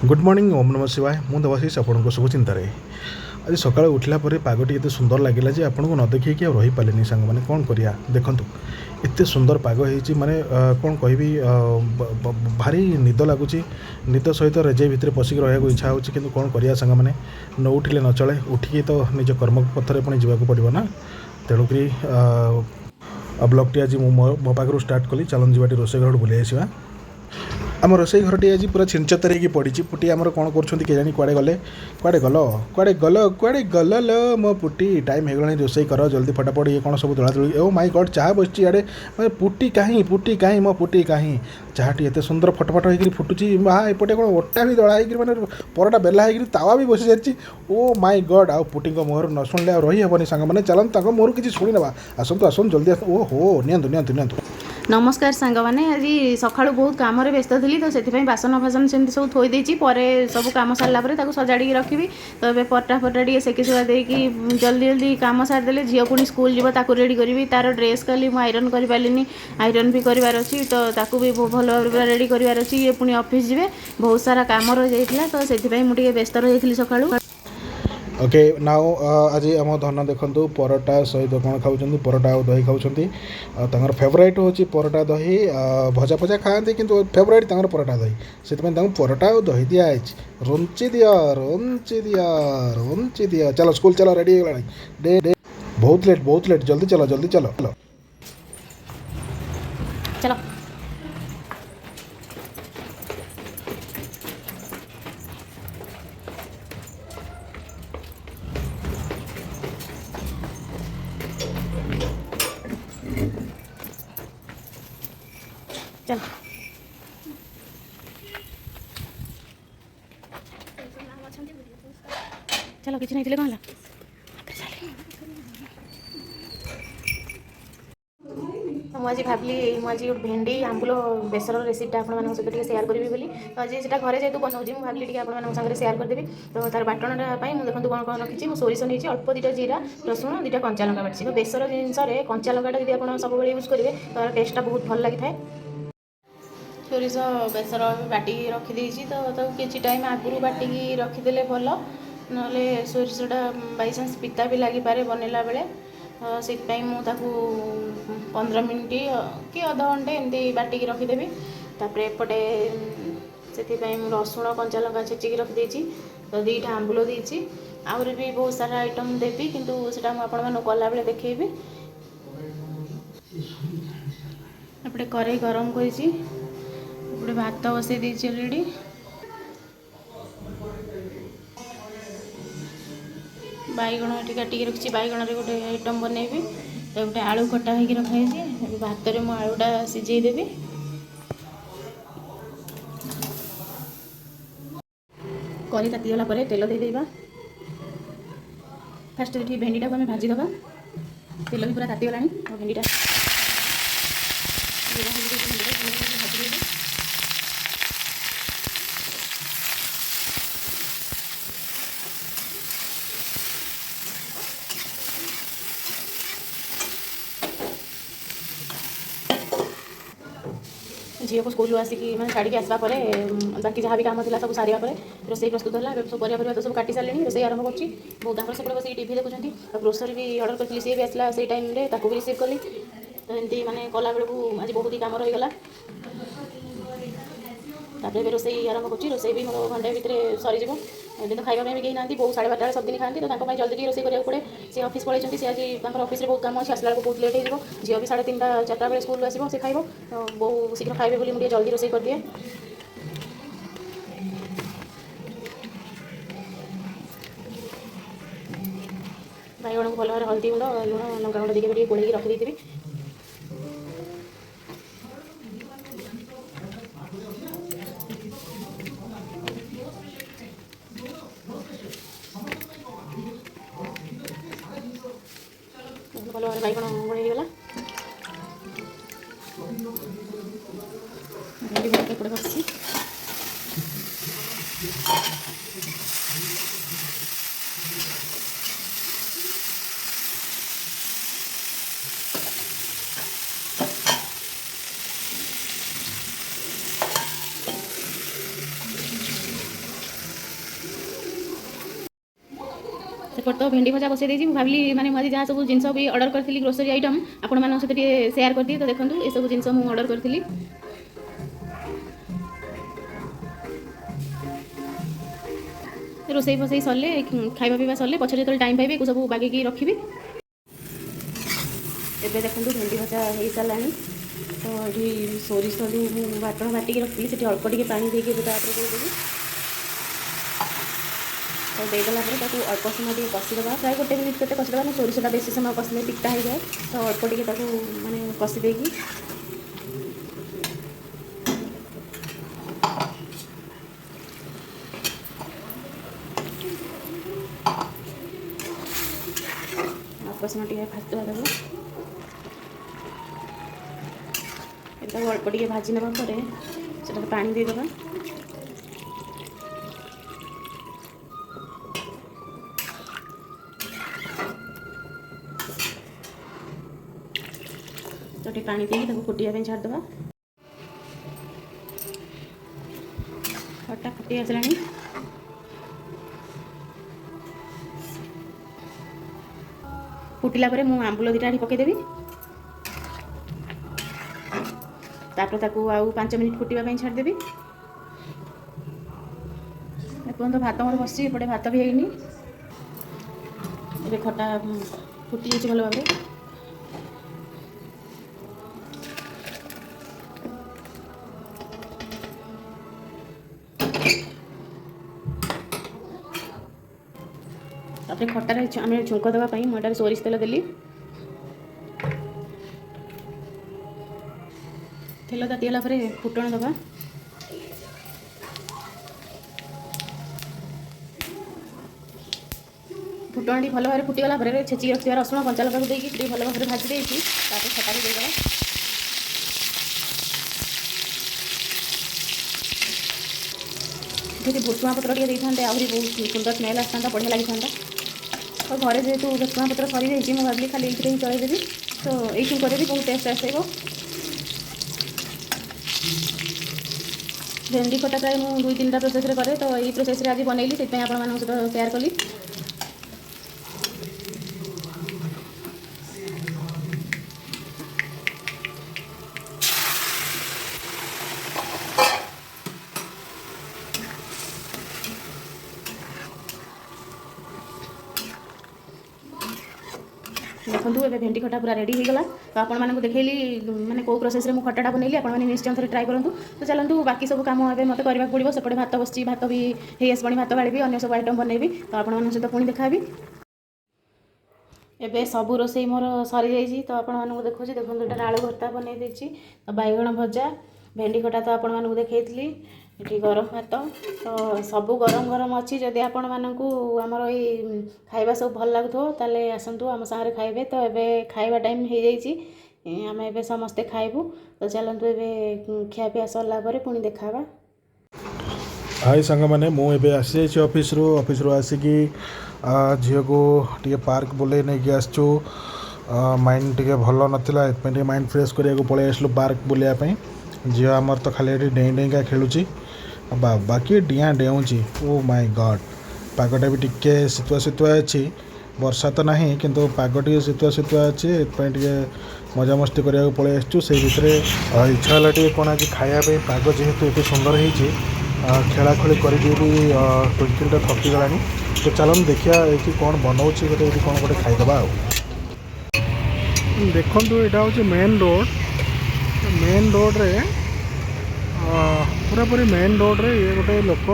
Good morning ओम नमः शिवाय मु देवाशीष आपण शुभ चिंतार आज सका उठला पागटी एत सुंदर लगे जे आपको न देखी रही पारे सांग मैंने कौन करिया देखूँ एत सुंदर पाग हो माने कौन कह भारी निद लगुच निद सहित रेजे भितर पशिक रहा इच्छा हो कौन करिया सांग मैंने न उठिले न चले उठिकी तो निज कर्म पथर पुणी जावाक पड़ो ना तेणुक ब्लॉग टी आज मो पाखु स्टार्ट कली चलन जावा रोषे घर बुले आसवा आम रोसे घरटी आज पूरा छिंचतर हो पड़ी पुटी आमर कौन कर जानी कुआड़े गले कुआड़े गल कुआड़े गल कुआड़े गल लो मो पुटी टाइम हो गला रोसे कर जल्दी फटाफट ये कौन सब दौड़ा ओ माय गॉड चाह बस आड़े पुटी कहीं मो पुटी कहीं चाहटी एत सुंदर फटफट हो फुटुची हाँ एपटे कौन ओटा भी दड़ा मैंने परटा बेला हो तावा भी बसी जाती ओ माय गॉड आ पुटी मुहर न शुणिले रही हेनी सांग मैंने चलते मुहर किसी शुणी ना आसतु आसतु जल्दी आस ओ हो नियंतु नमस्कार सांग मैंने आज सका बहुत कम व्यस्त थी तो से बासन फासन से सब थोड़ी सब कम सारापर सजाड़ी रखी तो ये परटा फटा टे सेकी सुखा देकी जल्दी जल्दी कम सारिदे झील पुणी स्कूल जीव रेडी करी तार ड्रेस कली मुझे आईरन कर पारे आईरन भी करार अच्छी तो भी भल भाव रेडी करार अच्छी ये पुणी ऑफिस जीवे बहुत सारा कम रही जाता तो से मुझे व्यस्त रही सका ओके नाउ आज आम धन देखु परोटा सहित कौन खाऊँ परोटा और दही खाऊँ फेवरेट हूँ परोटा दही भजा फजा खाती कि फेवरेट परोटा दही से परोटा और दही दिखाई रुंची दिया चलो स्कूल चलो रेडी हो डे डे बहुत लेट जल्दी चलो चलो चलो चल चलो किसी नहीं कौन मुझे भाविली मुझे भेंडी आंबुल बेसर रेसीपी आपको सहित सेयार करी बोली तो आज से घरे जेहतु बनाऊँगी मुझे भाविली आपको सेयार करदेवी तो तार बाटणटा देखो कौन कौन रखी सोरिष नहीं अल्प दुटा जीरा रसुण दुटा कंचा लंका बाटी तो बेसर जिनस कंचा लंकाटा जब आप सब यूज करेंगे तो टेस्टा बहुत भल लगी था सोरिष बेसर बाटी रखीदे तो किसी टाइम आगु बाटिकी रखीदे भल ना सोरिषटा बाईचान्स पिता भी लगिपे बनला बेले से 15 मिनट कि अध घंटे एमती बाटिकी रखीदेवी तापर एपटे से रसुण कंचा लंका छेचिकी रखीदे तो दुईटा आंबुल देती आहरी भी बहुत सारा आइटम देवी किंतु सेटा मुझे कला बेले देखी एपटे कड़ाई गरम करी भात बसई देती अलरेडी बैगण ये काटिकी रखी बैगण गोटे आइटम बनैबी तो गोटे आलू कटा होगी रखाई भात में मु आलूटा सिझेदेवी करी तातीगला तेल देदेबा फास्ट ये भेंडीटा को आम भाजीदबा तेल भी पूरा तातीगला भेंडीटा झील को स्कूल आसिक मैंने छाड़ी आसवा बाकी जहाँ भी काम था सब सारा रोसे प्रस्तुत है सब परिया तो सब काटी सारे रोसे आरंभ कर बहुत सेपटे बस टी देखुं ग्रोसरी भी अर्डर करी सी भी आसला से टाइम भी रिसीव कली तो एमती मैंने कला बेलू आज बहुत ही कम रहीगला तापर रोसे आरंभ कर रोसे भी मोर घंटे भितर सरीज एवं तो खाଇବା भी कहीं ना बहुत 12:30 सब दिन खाती तो जल्दी रोसे करा पड़े सी ऑफिस पलैंती सी आज ऑफिस बहुत कम अच्छे आसला बहुत लेट हो झील भी 3:30 4टा बेले स्कूल आसो से खाइब तो बहुत शीघ्र खाइबे बोली मुझे जल्दी रोसे कर दिए बैगण को भल भाव हल्दी गुंड लुण लंका गुंड देखिए गोल रखी भल भाव बैगण गोलगला भेंडी भात एपटे बसी ସେପଟେ ତ ଭେଣ୍ଡି ଭଜା ବସେଇ ଦେଇଛି। ମୁଁ ଭାବିଲି ମାନେ ମୁଁ ଆଜି ଯାହା ସବୁ ଜିନିଷ ବି ଅର୍ଡ଼ର କରିଥିଲି ଗ୍ରୋସରୀ ଆଇଟମ୍ ଆପଣମାନଙ୍କ ସହିତ ଟିକେ ସେୟାର କରିଦିଏ। ତ ଦେଖନ୍ତୁ ଏସବୁ ଜିନିଷ ମୁଁ ଅର୍ଡ଼ର କରିଥିଲି। ରୋଷେଇ ଫୋଷେଇ ସରିଲେ ଖାଇବା ପିଇବା ସରିଲେ ପଛରେ ଯେତେବେଳେ ଟାଇମ୍ ପାଇବେ ଏକୁ ସବୁ ବାଗେଇକି ରଖିବି। ଏବେ ଦେଖନ୍ତୁ ଭେଣ୍ଡି ଭଜା ହେଇସାରିଲାଣି। ତ ଏଠି ସୋରିଷ ଯେଉଁ ମୁଁ ବାଟଣ ବାଟିକି ରଖିଥିଲି ସେଠି ଅଳ୍ପ ଟିକେ ପାଣି ଦେଇକି ଏବେ ତାପରେ ଦେଇଦେବି। तो देदेला ताको अल्प समय टे कषिदेवा प्राय 1 मिनिट के कषिदेवा ना सोरिषटा बेसी समय कषिले पिता हो जाए। तो अल्प टे माने कषि देगी अल्प समय टे भाजदेवा अल्प टे भाजी नेबा परे सेटा पानी देदेवा। तो पानी देकी फुटिया छाड़देवा। खटा फुटी आसला फुटिला परे मु आंबुल दीटा पकईदेवी। तापर ताकू आउ 5 मिनिट फुटिया छाड़देवी। देखो भात मोर बसी एपटे भात भी है खटा फुटी भल भाव। तापर खटार आम छुंक देवाई मुझे सोरिष तेल देली। तेल तातीगला फुटण दबा। फुटण भल भाव फुटीगला छेचिक रखा रसुण कंचा लगा देकी भल भाव भाजी देती खटा भी देदेगा। जी भुसुआ पत्र टे देते आहरी बहुत सुंदर स्मेल आसता बढ़िया लगी था। तो घरे जेहेतु भुसुआ पत्र सरी जाइए मुझे भाविली खाली ये चलदेवी। तो ये छुंक भी बहुत टेस्ट आसेगा। भेंडी खटा प्राय मुझे 2-3टा प्रोसेस रे तो ये प्रोसेस आज बनैली से आप सहित सेयार कली। देखो ये भेंडी खटा पूरा रेडी होगा। तो आपको देखली मैंने कौ प्रोसेस में खटाटा बनैली आपने निश्चय थे ट्राई करूँ। तो चलतु बाकी सब कम ए मत करने पड़ो। सेपटे भात बस भात भी हो आसपणी भात गाड़ी अन्न सब आइटम बनैबी। तो आप सहित पुणी देखाबी। एबे सबू रोसई मोर सरी जाइए। तो आपको देखो देखो यहाँ आलू भर्ता बनई देती। तो बैगण भजा भेंडी खटा तो आपको देखी ये गरम भात। तो सबू गरम गरम अच्छी जदि आपण मानू आमर ये खाଇବା सब भल लगुव ताले आसतु आम सारे खाइबे। तो एबे खाइबा टाइम हो जाइए आम एबे समस्ते खाइबू। तो चलतु एबे खियापिया सरला परे पुणी देखाबा। हाय सांग मैंने मुझे आसी जाइए ऑफिस रू आसिकी झील को टे पार्क बुले नहीं कि आसचु। माइंड टे भल नाला ये माइंड फ्रेश करने पलि आसलु पार्क बुलायापी। झील आमर तो खाली डेई डेईका खेलुची बाकी डिया डेउची। ओ माय गॉड पागटा भी टिके शीतुआ शीतुआ अच्छी। वर्षा तो ना किंतु पाग टे शीतुआ शीतुआ अच्छी टे मजा मस्ती करने पलि आसचु। से भितर इच्छा है टे कौन आज खायापी पाग जेहेतु ये सुंदर होती खेलाखोली करके भी ट्विंकिलटा थकीगला। तो चलन देखिया ये कौन बनाऊँ गोटे कौन गोटे खाईदे। देखु यहाँ हूँ मेन रोड रे पूरापूरी मेन रोड रे ये गोटे लोक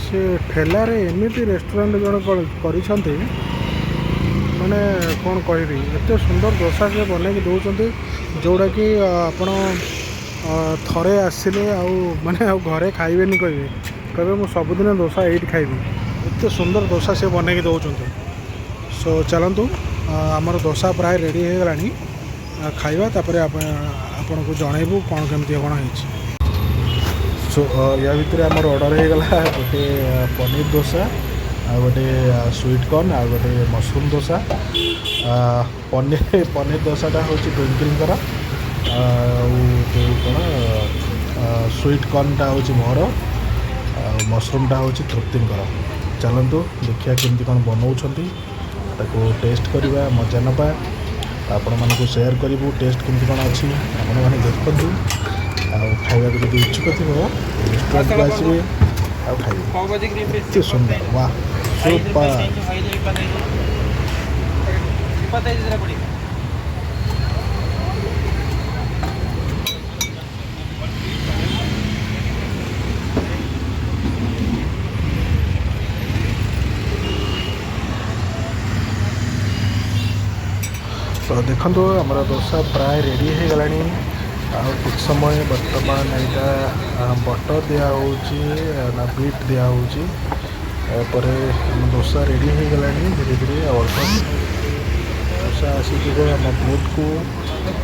से ठेलार एमती रेस्टोरेंट जन कर माने कौन कहबी एत सुंदर डोसा से बनैकी दौरान जोड़ा कि आपण थरे आसिले माने घरे खाइबेनी कहे मुझे सबुदिन डोसा ये खाइबी। एत सुंदर डोसा से बनैकी दौरान। सो चलतु आमर डोसा प्राय रेडी हो गला खाइबा तापर आपन को जनइबू कौन केमती कौन है। सो या भितर आमर ऑर्डर हो गला गोटे पनीर डोसा आ गोटे स्वीट कॉर्न आ गोटे मशरूम डोसा। पनीर डोसाटा हूँ ट्विंकिलकर कौन स्वीट कॉर्नटा हूँ मोर मशरूमटा हूँ तृप्तिंकर। चलतु देखिया केमती कौन बनाऊँगी ताको टेस्ट करवा मजा नवा आपण मानक सेयार करूँ टेस्ट केमती कौन अच्छी आपण मैंने देखु खावा को जो इच्छुक थी रेस्टोरेंट को आसवे खाइए एत सुंदर वाह सुपर तो देखो आमर डोसा प्राय रेडी हो गला कुछ समय बर्तमान यहाँ बटर दिया ना बीट दिया पर डोसा रेडी हो गला धीरे धीरे अल्प डोसा आसीज आम प्लेट को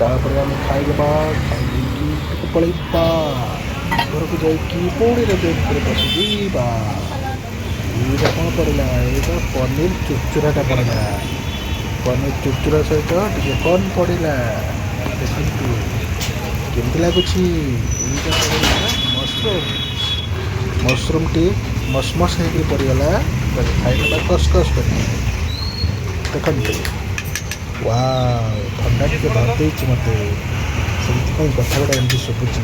तापर आम खाइबा खाई पलैबा घर को जाकि पुणी रेस्टोरेंट पशिबा ये कौन पड़ा ये पनीर चुरचुराटा पड़ा पनीर चुरचुरा सहित टे कौन पड़ा देखु केमती लगुच मशरूम मशरूम टी मसमस हो पड़गला खाई कस कस कर देखते वाह ठंडा टे धरदे मत से कथा गुड़ा एमती शुभुची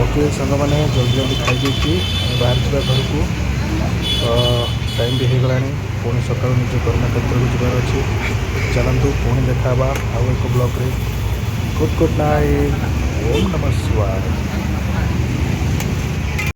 ओके सांग मैंने जल्दी जल्दी खाई बाहर जा घर को टाइम भी हो गला पुणी सका निज कर्म क्षेत्र को जबार अच्छे चलतु पुणी देखा आउ एक ब्लॉग रे गुड नाइट ओम नमः शिवाय।